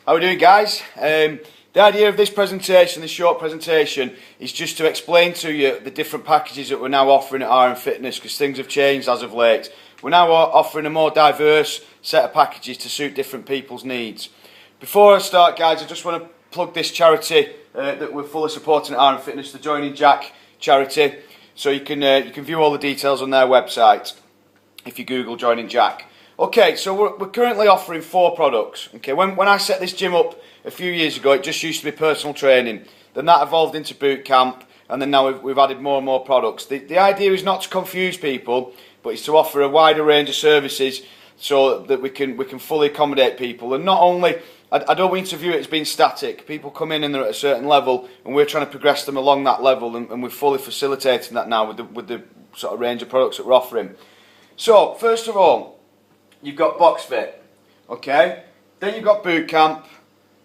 How are we doing, guys? The idea of this presentation, this short presentation, is just to explain to you the different packages that we're now offering at unfit, because things have changed as of late. We're now offering a more diverse set of packages to suit different people's needs. Before I start, guys, I just want to plug this charity that we're fully supporting at unfit, the Joining Jack charity. So you can view all the details on their website if you Google Joining Jack. Okay, so we're currently offering 4 products. Okay, when I set this gym up a few years ago, it just used to be personal training. Then that evolved into boot camp, and then now we've added more and more products. The idea is not to confuse people, but it's to offer a wider range of services so that we can fully accommodate people. And not only, I don't want you to view it as being static. People come in and they're at a certain level, and we're trying to progress them along that level, and we're fully facilitating that now with the sort of range of products that we're offering. So first of all, you've got Crossfit, okay? Then you've got boot camp,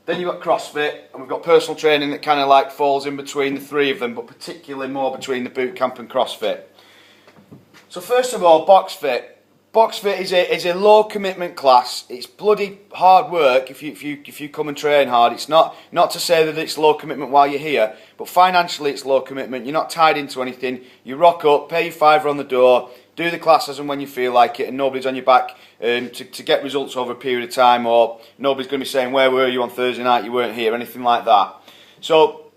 then you've got Crossfit, and we've got personal training that kind of like falls in between the 3 of them, but particularly more between the boot camp and Crossfit. So first of all, Crossfit. Crossfit is a low commitment class. It's bloody hard work if you come and train hard. It's not to say that it's low commitment while you're here, but financially it's low commitment. You're not tied into anything. You rock up, pay your £5 on the door, do the class as and when you feel like it, and nobody's on your back to get results over a period of time, or nobody's going to be saying, where were you on Thursday night, you weren't here, anything like that. So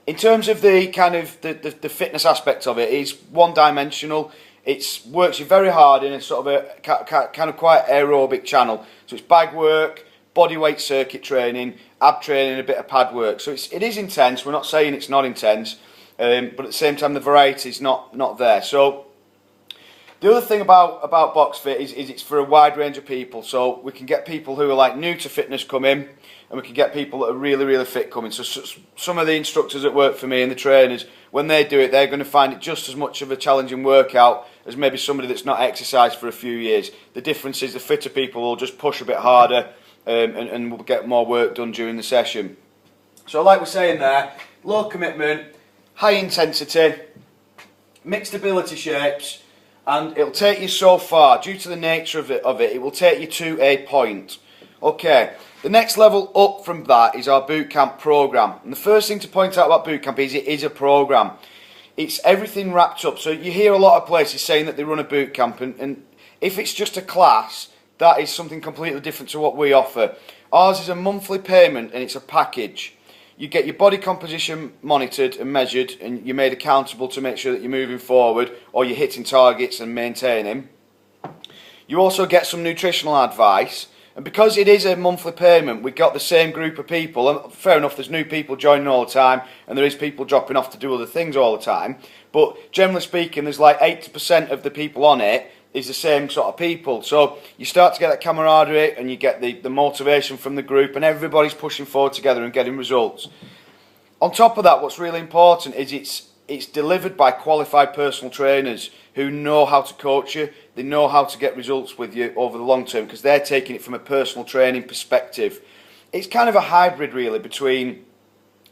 in terms of the kind of the fitness aspect of it, it's one-dimensional. It works you very hard in a sort of a kind of quite aerobic channel. So it's bag work, body weight circuit training, ab training, a bit of pad work. So it is intense. We're not saying it's not intense, but at the same time the variety is not there. So the other thing about Crossfit is it's for a wide range of people. So we can get people who are like new to fitness come in, and we can get people that are really fit coming. So some of the instructors that work for me and the trainers, when they do it, they're going to find it just as much of a challenging workout as maybe somebody that's not exercised for a few years. The difference is the fitter people will just push a bit harder and will get more work done during the session. So like we're saying there, low commitment, high intensity, mixed ability shapes, and it'll take you so far. Due to the nature of it will take you to a point. Okay, the next level up from that is our boot camp program. And the first thing to point out about boot camp is it is a program. It's everything wrapped up. So you hear a lot of places saying that they run a boot camp, and if it's just a class, that is something completely different to what we offer. Ours is a monthly payment, and it's a package. You get your body composition monitored and measured, and you're made accountable to make sure that you're moving forward or you're hitting targets and maintaining. You also get some nutritional advice. And because it is a monthly payment, we've got the same group of people. And fair enough, there's new people joining all the time, and there is people dropping off to do other things all the time. But generally speaking, there's like 80% of the people on it is the same sort of people. So you start to get that camaraderie, and you get the motivation from the group, and everybody's pushing forward together and getting results. On top of that, what's really important is it's delivered by qualified personal trainers who know how to coach you. They know how to get results with you over the long term, because they're taking it from a personal training perspective. It's kind of a hybrid really between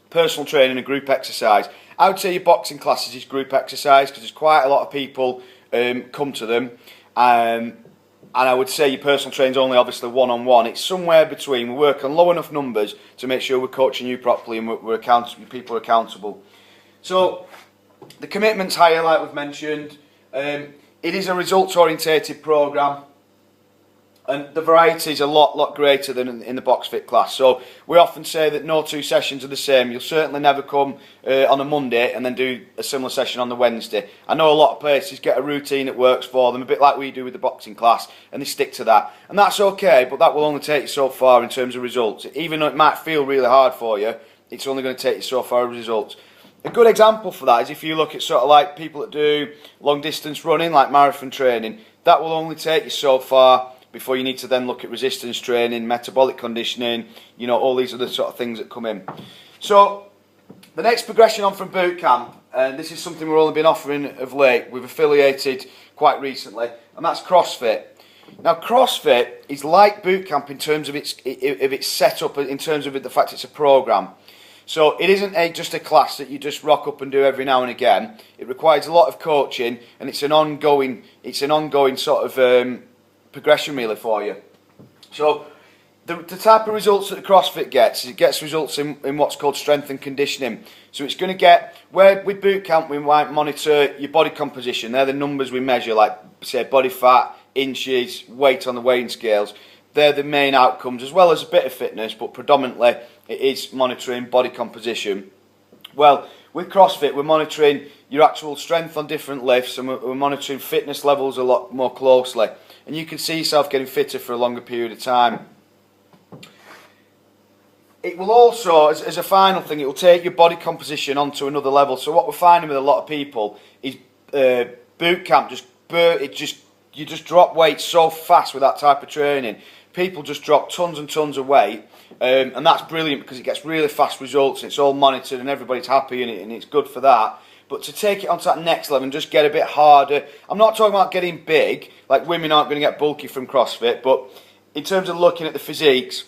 personal training and group exercise. I would say your boxing classes is group exercise, because there's quite a lot of people come to them, and I would say your personal training is only obviously one-on-one. It's somewhere between. We work on low enough numbers to make sure we're coaching you properly, and people are accountable. So the commitment's higher, like we've mentioned. It is a results-orientated program, and the variety is a lot greater than in the Crossfit class. So we often say that no 2 sessions are the same. You'll certainly never come on a Monday and then do a similar session on the Wednesday. I know a lot of places get a routine that works for them, a bit like we do with the boxing class, and they stick to that. And that's okay, but that will only take you so far in terms of results. Even though it might feel really hard for you, it's only going to take you so far with results. A good example for that is if you look at sort of like people that do long distance running, like marathon training, that will only take you so far before you need to then look at resistance training, metabolic conditioning, you know, all these other sort of things that come in. So the next progression on from boot camp, and this is something we've only been offering of late, we've affiliated quite recently, and that's Crossfit. Now Crossfit is like boot camp in terms of its setup, in terms of the fact it's a program. So it isn't just a class that you just rock up and do every now and again. It requires a lot of coaching, and it's an ongoing sort of progression really for you. So The type of results that the CrossFit gets is it gets results in what's called strength and conditioning. So it's going to get, where with boot camp we might monitor your body composition. They're the numbers we measure, like say body fat, inches, weight on the weighing scales. They're the main outcomes, as well as a bit of fitness, but predominantly it is monitoring body composition. Well, with CrossFit we're monitoring your actual strength on different lifts, and we're monitoring fitness levels a lot more closely. And you can see yourself getting fitter for a longer period of time. It will also, as a final thing, it will take your body composition onto another level. So what we're finding with a lot of people is boot camp you just drop weight so fast with that type of training. People just drop tons and tons of weight, and that's brilliant because it gets really fast results. It's all monitored and everybody's happy in it, and it's good for that. But to take it onto that next level and just get a bit harder, I'm not talking about getting big, like women aren't going to get bulky from CrossFit, but in terms of looking at the physiques,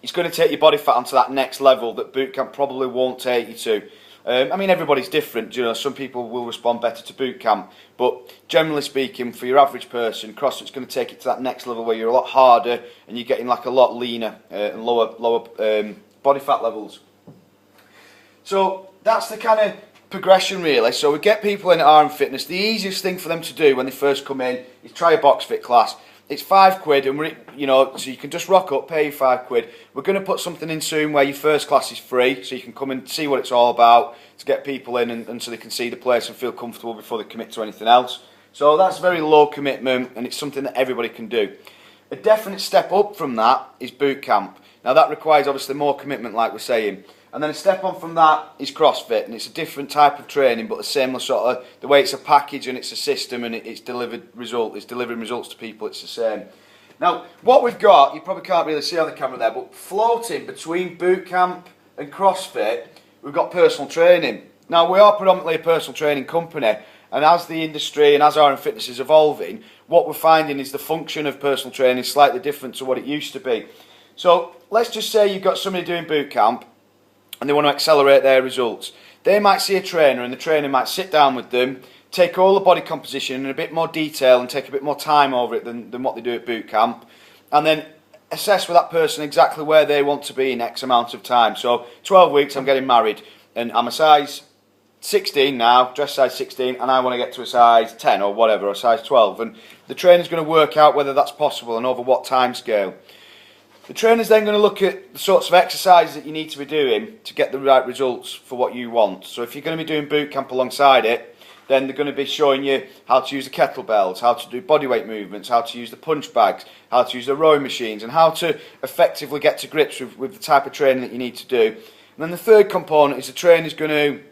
it's going to take your body fat onto that next level that boot camp probably won't take you to. I mean, everybody's different, you know, some people will respond better to boot camp, but generally speaking, for your average person, CrossFit's going to take it to that next level where you're a lot harder and you're getting like a lot leaner and lower body fat levels. So that's the kind of progression really. So we get people in at RM Fitness. The easiest thing for them to do when they first come in is try a box fit class. It's £5, and you know, so you can just rock up, pay £5. We're going to put something in soon where your first class is free, so you can come and see what it's all about to get people in, and so they can see the place and feel comfortable before they commit to anything else. So that's very low commitment, and it's something that everybody can do. A definite step up from that is boot camp. Now that requires obviously more commitment, like we're saying. And then a step on from that is CrossFit, and it's a different type of training, but the same sort of, the way it's a package and it's a system and it's delivering results to people, it's the same. Now, what we've got, you probably can't really see on the camera there, but floating between boot camp and CrossFit, we've got personal training. Now, we are predominantly a personal training company, and as the industry and as RM Fitness is evolving, what we're finding is the function of personal training is slightly different to what it used to be. So, let's just say you've got somebody doing boot camp, and they want to accelerate their results. They might see a trainer, and the trainer might sit down with them, take all the body composition in a bit more detail and take a bit more time over it than what they do at boot camp, and then assess with that person exactly where they want to be in X amount of time. So 12 weeks I'm getting married, and I'm a size 16 now, dress size 16, and I want to get to a size 10 or whatever, or size 12, and the trainer's going to work out whether that's possible and over what time scale. The trainer's then going to look at the sorts of exercises that you need to be doing to get the right results for what you want. So if you're going to be doing boot camp alongside it, then they're going to be showing you how to use the kettlebells, how to do bodyweight movements, how to use the punch bags, how to use the rowing machines, and how to effectively get to grips with the type of training that you need to do. And then the third component is the trainer's going to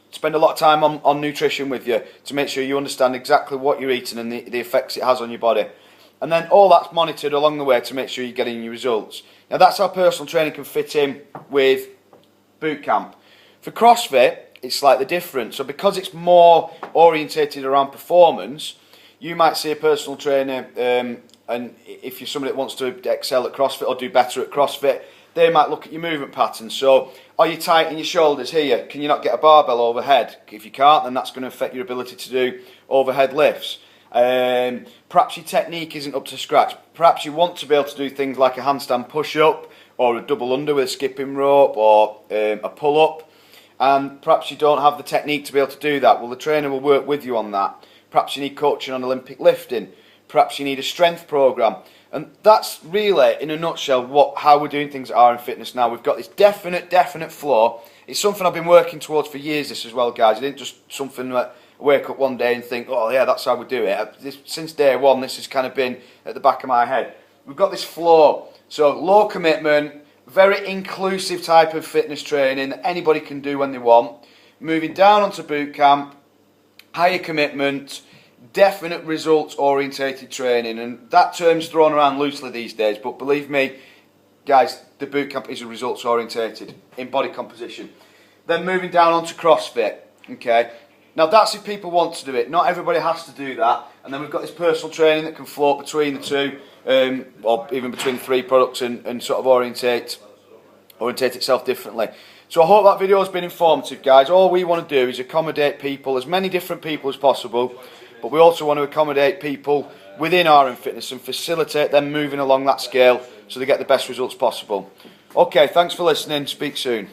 spend a lot of time on nutrition with you to make sure you understand exactly what you're eating and the effects it has on your body. And then all that's monitored along the way to make sure you're getting your results. Now that's how personal training can fit in with boot camp. For CrossFit, it's slightly different. So because it's more orientated around performance, you might see a personal trainer, and if you're somebody that wants to excel at CrossFit or do better at CrossFit, they might look at your movement patterns. So are you tight in your shoulders here? Can you not get a barbell overhead? If you can't, then that's going to affect your ability to do overhead lifts. Perhaps your technique isn't up to scratch. Perhaps you want to be able to do things like a handstand push-up or a double under with a skipping rope or a pull-up, and perhaps you don't have the technique to be able to do that. Well, the trainer will work with you on that. Perhaps you need coaching on Olympic lifting. Perhaps you need a strength program. And that's really, in a nutshell, how we're doing things at RM Fitness now. We've got this definite flow. It's something I've been working towards for years, this as well, guys. It ain't just something that I wake up one day and think, oh yeah, that's how we do it. Since day one, this has kind of been at the back of my head. We've got this flow. So low commitment, very inclusive type of fitness training that anybody can do when they want. Moving down onto boot camp, higher commitment, definite results orientated training, and that term's thrown around loosely these days, but believe me guys, the boot camp is results orientated in body composition. Then moving down onto CrossFit. Okay, now that's if people want to do it. Not everybody has to do that. And then we've got this personal training that can float between the two, or even between the three products, and sort of orientate itself differently. So I hope that video has been informative, guys. All we want to do is accommodate people, as many different people as possible, but we also want to accommodate people within RM Fitness and facilitate them moving along that scale so they get the best results possible. Okay, thanks for listening. Speak soon.